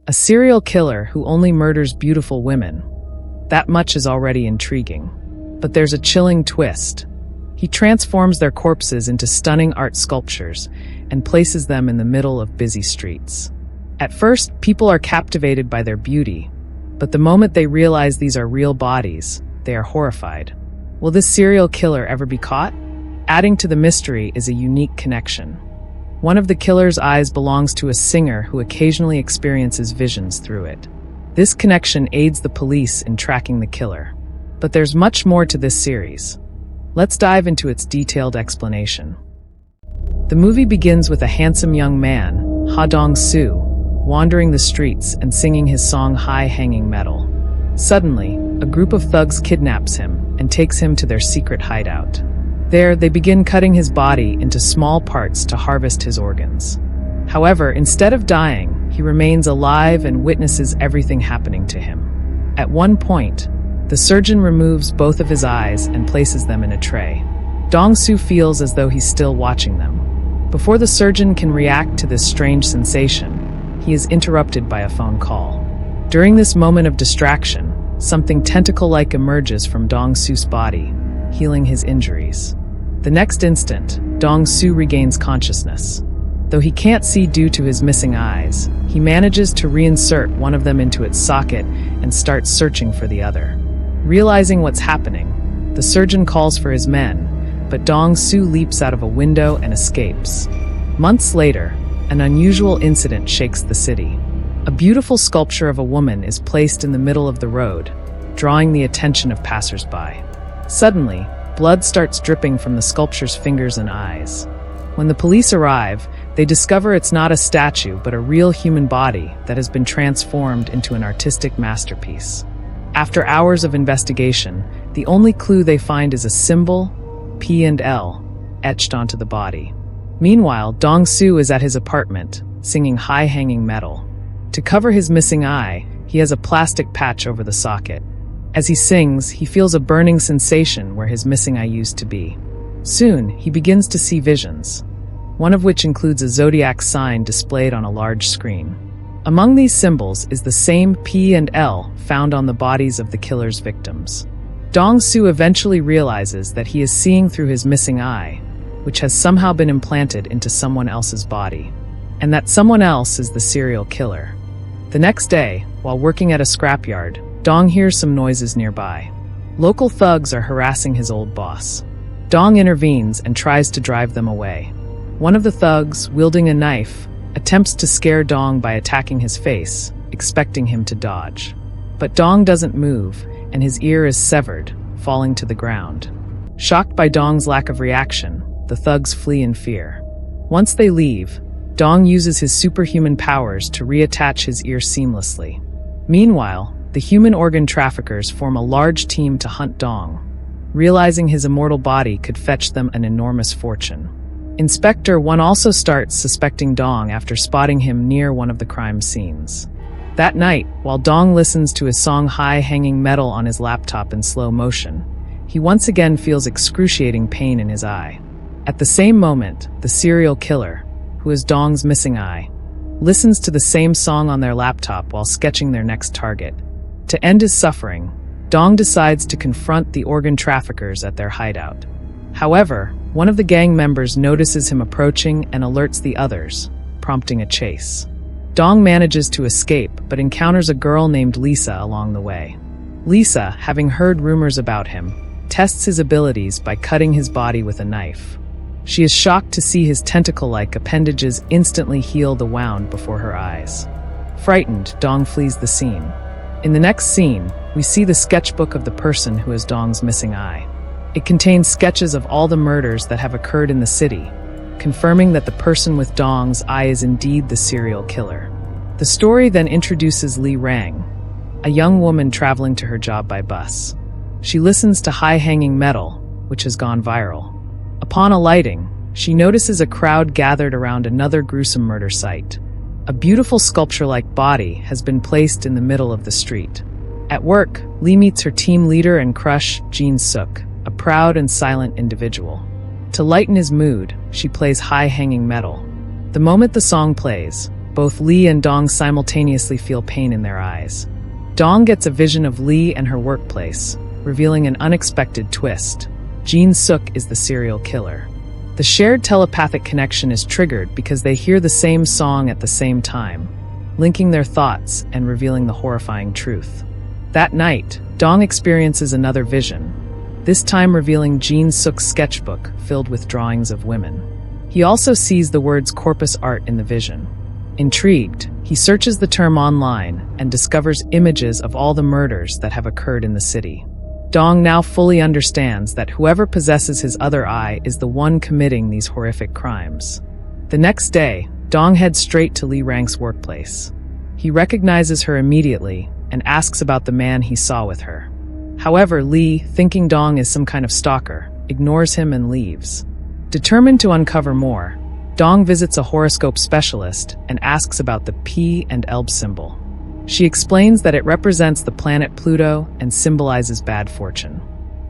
A serial killer who only murders beautiful women. That much is already intriguing. But there's a chilling twist. He transforms their corpses into stunning art sculptures and places them in the middle of busy streets. At first, people are captivated by their beauty, but the moment they realize these are real bodies, they are horrified. Will this serial killer ever be caught? Adding to the mystery is a unique connection. One of the killer's eyes belongs to a singer who occasionally experiences visions through it. This connection aids the police in tracking the killer. But there's much more to this series. Let's dive into its detailed explanation. The movie begins with a handsome young man, Dong-soo, wandering the streets and singing his song High-Hanging Metal. Suddenly, a group of thugs kidnaps him and takes him to their secret hideout. There, they begin cutting his body into small parts to harvest his organs. However, instead of dying, he remains alive and witnesses everything happening to him. At one point, the surgeon removes both of his eyes and places them in a tray. Dong-soo feels as though he's still watching them. Before the surgeon can react to this strange sensation, he is interrupted by a phone call. During this moment of distraction, something tentacle-like emerges from Dong-soo's body, healing his injuries. The next instant, Dong-soo regains consciousness. Though he can't see due to his missing eyes, he manages to reinsert one of them into its socket and starts searching for the other. Realizing what's happening, the surgeon calls for his men, but Dong-soo leaps out of a window and escapes. Months later, an unusual incident shakes the city. A beautiful sculpture of a woman is placed in the middle of the road, drawing the attention of passers-by. Suddenly, blood starts dripping from the sculpture's fingers and eyes. When the police arrive, they discover it's not a statue but a real human body that has been transformed into an artistic masterpiece. After hours of investigation, the only clue they find is a symbol, P and L, etched onto the body. Meanwhile, Dong-soo is at his apartment, singing High-Hanging Metal. To cover his missing eye, he has a plastic patch over the socket. As he sings, he feels a burning sensation where his missing eye used to be. Soon, he begins to see visions, one of which includes a zodiac sign displayed on a large screen. Among these symbols is the same P and L found on the bodies of the killer's victims. Dong-soo eventually realizes that he is seeing through his missing eye, which has somehow been implanted into someone else's body, and that someone else is the serial killer. The next day, while working at a scrapyard, Dong hears some noises nearby. Local thugs are harassing his old boss. Dong intervenes and tries to drive them away. One of the thugs, wielding a knife, attempts to scare Dong by attacking his face, expecting him to dodge. But Dong doesn't move, and his ear is severed, falling to the ground. Shocked by Dong's lack of reaction, the thugs flee in fear. Once they leave, Dong uses his superhuman powers to reattach his ear seamlessly. Meanwhile, the human organ traffickers form a large team to hunt Dong, realizing his immortal body could fetch them an enormous fortune. Inspector 1 also starts suspecting Dong after spotting him near one of the crime scenes. That night, while Dong listens to his song High-Hanging Metal on his laptop in slow motion, he once again feels excruciating pain in his eye. At the same moment, the serial killer, who is Dong's missing eye, listens to the same song on their laptop while sketching their next target. To end his suffering, Dong decides to confront the organ traffickers at their hideout. However, one of the gang members notices him approaching and alerts the others, prompting a chase. Dong manages to escape, but encounters a girl named Lisa along the way. Lisa, having heard rumors about him, tests his abilities by cutting his body with a knife. She is shocked to see his tentacle-like appendages instantly heal the wound before her eyes. Frightened, Dong flees the scene. In the next scene, we see the sketchbook of the person who is Dong's missing eye. It contains sketches of all the murders that have occurred in the city, confirming that the person with Dong's eye is indeed the serial killer. The story then introduces Lee Rang, a young woman traveling to her job by bus. She listens to High-Hanging Metal, which has gone viral. Upon alighting, she notices a crowd gathered around another gruesome murder site. A beautiful sculpture-like body has been placed in the middle of the street. At work, Lee meets her team leader and crush, Jin-suk, a proud and silent individual. To lighten his mood, she plays High-Hanging Metal. The moment the song plays, Both Lee and Dong simultaneously feel pain in their eyes. Dong gets a vision of Lee and her workplace, revealing an unexpected twist. Jin-suk is the serial killer. The shared telepathic connection is triggered because they hear the same song at the same time, linking their thoughts and revealing the horrifying truth. That night, Dong experiences another vision, this time revealing Jin-suk's sketchbook filled with drawings of women. He also sees the words corpus art in the vision. Intrigued, he searches the term online and discovers images of all the murders that have occurred in the city. Dong now fully understands that whoever possesses his other eye is the one committing these horrific crimes. The next day, Dong heads straight to Lee Rank's workplace. He recognizes her immediately and asks about the man he saw with her. However, Lee, thinking Dong is some kind of stalker, ignores him and leaves. Determined to uncover more, Dong visits a horoscope specialist and asks about the P and Elb symbol. She explains that it represents the planet Pluto and symbolizes bad fortune.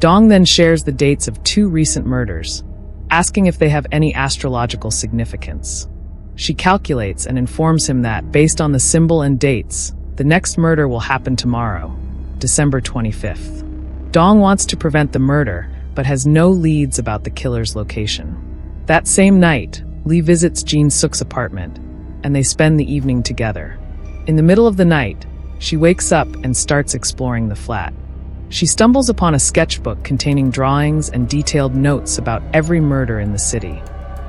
Dong then shares the dates of 2 recent murders, asking if they have any astrological significance. She calculates and informs him that, based on the symbol and dates, the next murder will happen tomorrow, December 25th. Dong wants to prevent the murder, but has no leads about the killer's location. That same night, Lee visits Jin-suk's apartment, and they spend the evening together. In the middle of the night, she wakes up and starts exploring the flat. She stumbles upon a sketchbook containing drawings and detailed notes about every murder in the city.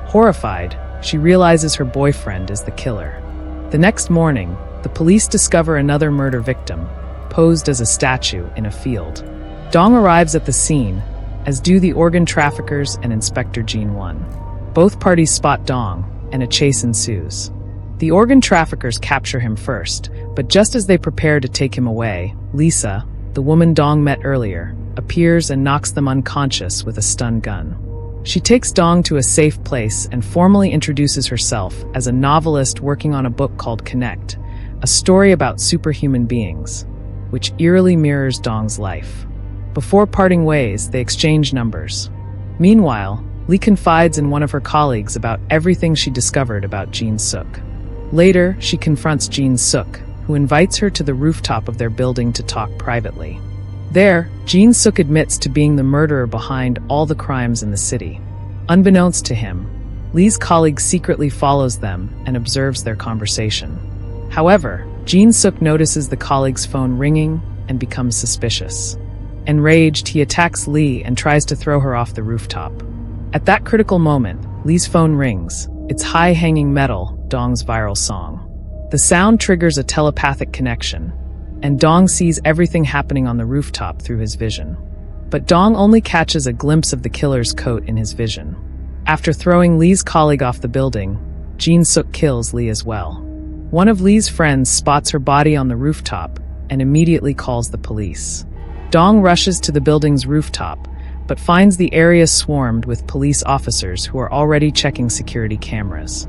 Horrified, she realizes her boyfriend is the killer. The next morning, the police discover another murder victim, posed as a statue in a field. Dong arrives at the scene, as do the organ traffickers and Inspector Jin-won. Both parties spot Dong, and a chase ensues. The organ traffickers capture him first, but just as they prepare to take him away, Lisa, the woman Dong met earlier, appears and knocks them unconscious with a stun gun. She takes Dong to a safe place and formally introduces herself as a novelist working on a book called Connect, a story about superhuman beings, which eerily mirrors Dong's life. Before parting ways, they exchange numbers. Meanwhile, Lee confides in one of her colleagues about everything she discovered about Jin-suk. Later, she confronts Jin-suk, who invites her to the rooftop of their building to talk privately. There, Jin-suk admits to being the murderer behind all the crimes in the city. Unbeknownst to him, Lee's colleague secretly follows them and observes their conversation. However, Jin-suk notices the colleague's phone ringing and becomes suspicious. Enraged, he attacks Lee and tries to throw her off the rooftop. At that critical moment, Lee's phone rings. It's High-Hanging Metal, Dong's viral song. The sound triggers a telepathic connection, and Dong sees everything happening on the rooftop through his vision. But Dong only catches a glimpse of the killer's coat in his vision. After throwing Lee's colleague off the building, Jin-suk kills Lee as well. One of Lee's friends spots her body on the rooftop and immediately calls the police. Dong rushes to the building's rooftop, but finds the area swarmed with police officers who are already checking security cameras.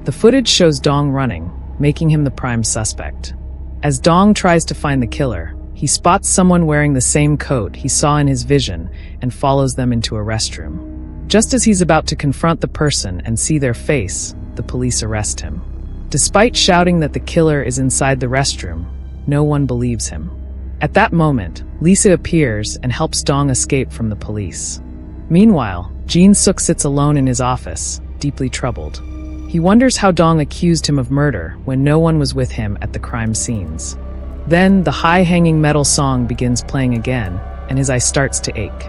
The footage shows Dong running, making him the prime suspect. As Dong tries to find the killer, he spots someone wearing the same coat he saw in his vision and follows them into a restroom. Just as he's about to confront the person and see their face, the police arrest him. Despite shouting that the killer is inside the restroom, no one believes him. At that moment, Lisa appears and helps Dong escape from the police. Meanwhile, Jin-suk sits alone in his office, deeply troubled. He wonders how Dong accused him of murder when no one was with him at the crime scenes. Then, the High-Hanging Metal song begins playing again, and his eye starts to ache.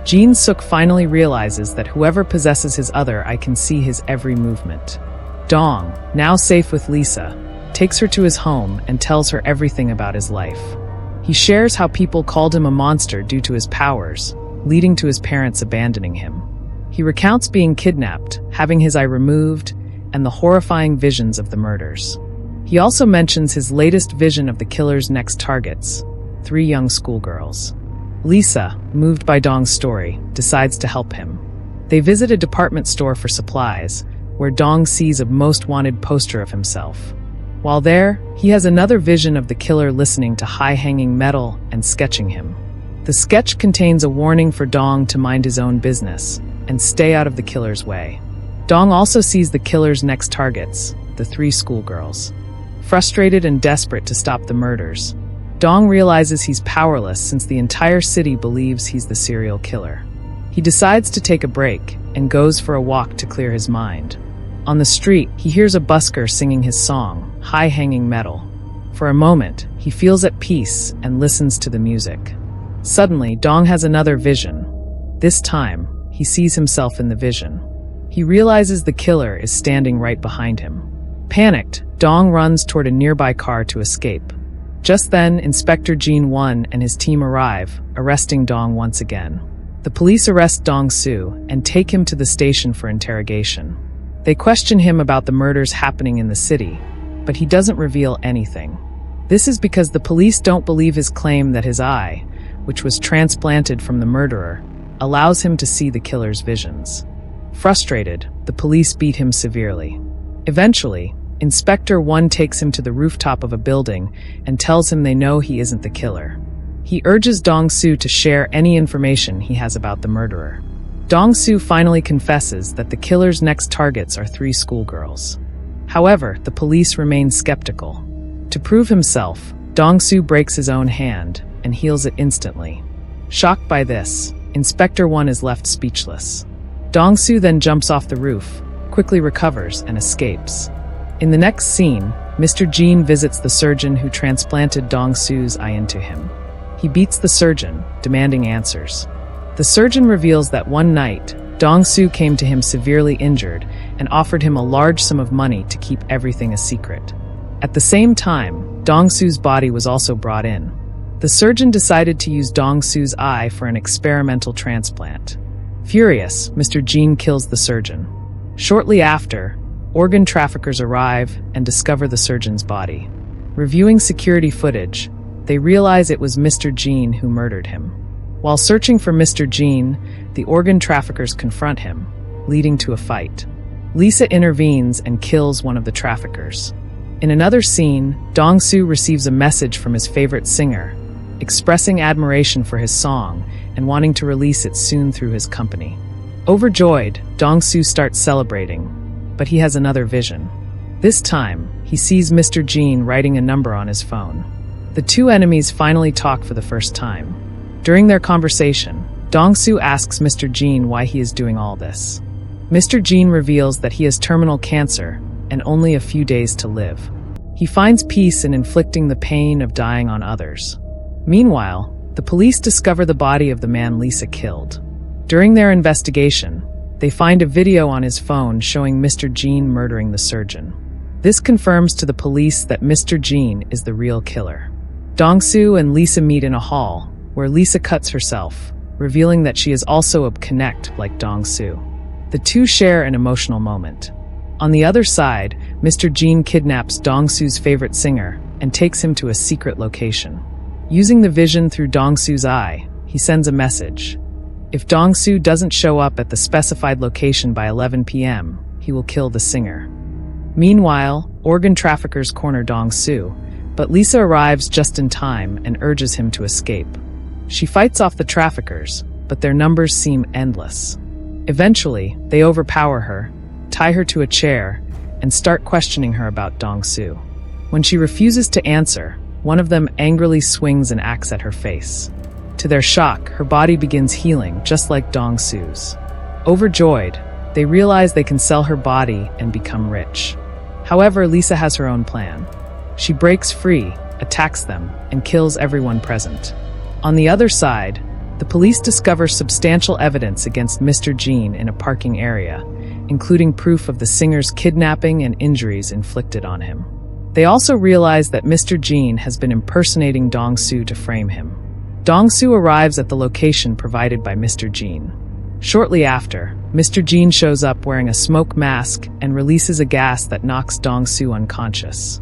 Jin-suk finally realizes that whoever possesses his other eye can see his every movement. Dong, now safe with Lisa, takes her to his home and tells her everything about his life. He shares how people called him a monster due to his powers, leading to his parents abandoning him. He recounts being kidnapped, having his eye removed, and the horrifying visions of the murders. He also mentions his latest vision of the killer's next targets, 3 young schoolgirls. Lisa, moved by Dong's story, decides to help him. They visit a department store for supplies, where Dong sees a most wanted poster of himself. While there, he has another vision of the killer listening to High-Hanging Metal and sketching him. The sketch contains a warning for Dong to mind his own business and stay out of the killer's way. Dong also sees the killer's next targets, the 3 schoolgirls. Frustrated and desperate to stop the murders, Dong realizes he's powerless since the entire city believes he's the serial killer. He decides to take a break and goes for a walk to clear his mind. On the street, he hears a busker singing his song, High Hanging Metal. For a moment, he feels at peace and listens to the music. Suddenly, Dong has another vision. This time, he sees himself in the vision. He realizes the killer is standing right behind him. Panicked, Dong runs toward a nearby car to escape. Just then, Inspector Jin Won and his team arrive, arresting Dong once again. The police arrest Dong-soo and take him to the station for interrogation. They question him about the murders happening in the city, but he doesn't reveal anything. This is because the police don't believe his claim that his eye, which was transplanted from the murderer, allows him to see the killer's visions. Frustrated, the police beat him severely. Eventually, Inspector Won takes him to the rooftop of a building and tells him they know he isn't the killer. He urges Dong-soo to share any information he has about the murderer. Dong-soo finally confesses that the killer's next targets are 3 schoolgirls. However, the police remain skeptical. To prove himself, Dong-soo breaks his own hand and heals it instantly. Shocked by this, Inspector Won is left speechless. Dong-soo then jumps off the roof, quickly recovers, and escapes. In the next scene, Mr. Jin visits the surgeon who transplanted Dong-soo's eye into him. He beats the surgeon, demanding answers. The surgeon reveals that one night, Dong-soo came to him severely injured and offered him a large sum of money to keep everything a secret. At the same time, Dong-soo's body was also brought in. The surgeon decided to use Dong-soo's eye for an experimental transplant. Furious, Mr. Jin kills the surgeon. Shortly after, organ traffickers arrive and discover the surgeon's body. Reviewing security footage, they realize it was Mr. Jin who murdered him. While searching for Mr. Jin, the organ traffickers confront him, leading to a fight. Lisa intervenes and kills one of the traffickers. In another scene, Dong-soo receives a message from his favorite singer, expressing admiration for his song and wanting to release it soon through his company. Overjoyed, Dong-soo starts celebrating, but he has another vision. This time, he sees Mr. Jin writing a number on his phone. The two enemies finally talk for the first time. During their conversation, Dong-soo asks Mr. Jin why he is doing all this. Mr. Jin reveals that he has terminal cancer and only a few days to live. He finds peace in inflicting the pain of dying on others. Meanwhile, the police discover the body of the man Lisa killed. During their investigation, they find a video on his phone showing Mr. Jin murdering the surgeon. This confirms to the police that Mr. Jin is the real killer. Dong-soo and Lisa meet in a hall, where Lisa cuts herself, revealing that she is also a connect like Dong-soo. The two share an emotional moment. On the other side, Mr. Jin kidnaps Dong-soo's favorite singer and takes him to a secret location. Using the vision through Dong-soo's eye, he sends a message. If Dong-soo doesn't show up at the specified location by 11 p.m., he will kill the singer. Meanwhile, organ traffickers corner Dong-soo, but Lisa arrives just in time and urges him to escape. She fights off the traffickers, but their numbers seem endless. Eventually, they overpower her, tie her to a chair, and start questioning her about Dong-soo. When she refuses to answer, one of them angrily swings an axe at her face. To their shock, her body begins healing just like Dong-soo's. Overjoyed, they realize they can sell her body and become rich. However, Lisa has her own plan. She breaks free, attacks them, and kills everyone present. On the other side, the police discover substantial evidence against Mr. Jin in a parking area, including proof of the singer's kidnapping and injuries inflicted on him. They also realize that Mr. Jin has been impersonating Dong-soo to frame him. Dong-soo arrives at the location provided by Mr. Jin. Shortly after, Mr. Jin shows up wearing a smoke mask and releases a gas that knocks Dong-soo unconscious.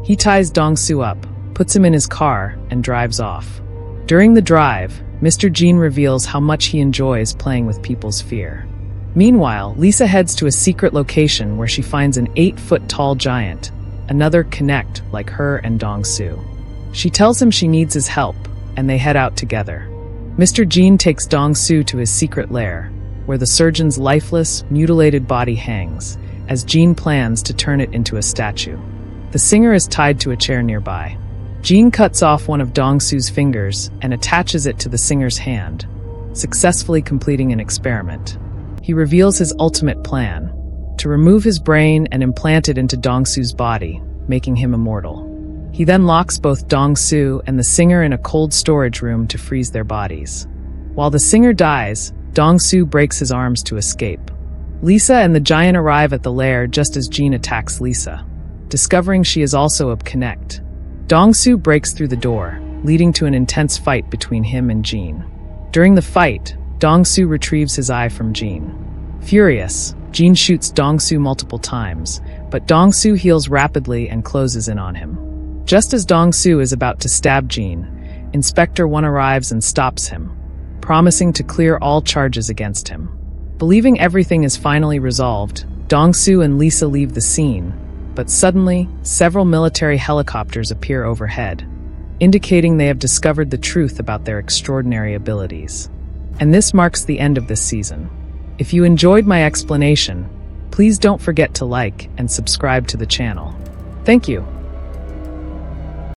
He ties Dong-soo up, puts him in his car, and drives off. During the drive, Mr. Jin reveals how much he enjoys playing with people's fear. Meanwhile, Lisa heads to a secret location where she finds an 8-foot-tall giant, another connect like her and Dong-soo. She tells him she needs his help, and they head out together. Mr. Jin takes Dong-soo to his secret lair, where the surgeon's lifeless, mutilated body hangs, as Jin plans to turn it into a statue. The singer is tied to a chair nearby. Jin cuts off one of Dong-su's fingers and attaches it to the singer's hand, successfully completing an experiment. He reveals his ultimate plan: to remove his brain and implant it into Dong-su's body, making him immortal. He then locks both Dong-su and the singer in a cold storage room to freeze their bodies. While the singer dies, Dong-su breaks his arms to escape. Lisa and the giant arrive at the lair just as Jin attacks Lisa. Discovering she is also a connect, Dong-su breaks through the door, leading to an intense fight between him and Jin. During the fight, Dong-su retrieves his eye from Jin. Furious, Jin shoots Dong-su multiple times, but Dong-su heals rapidly and closes in on him. Just as Dong-su is about to stab Jin, Inspector 1 arrives and stops him, promising to clear all charges against him. Believing everything is finally resolved, Dong-su and Lisa leave the scene, but suddenly, several military helicopters appear overhead, indicating they have discovered the truth about their extraordinary abilities. And this marks the end of this season. If you enjoyed my explanation, please don't forget to like and subscribe to the channel. Thank you.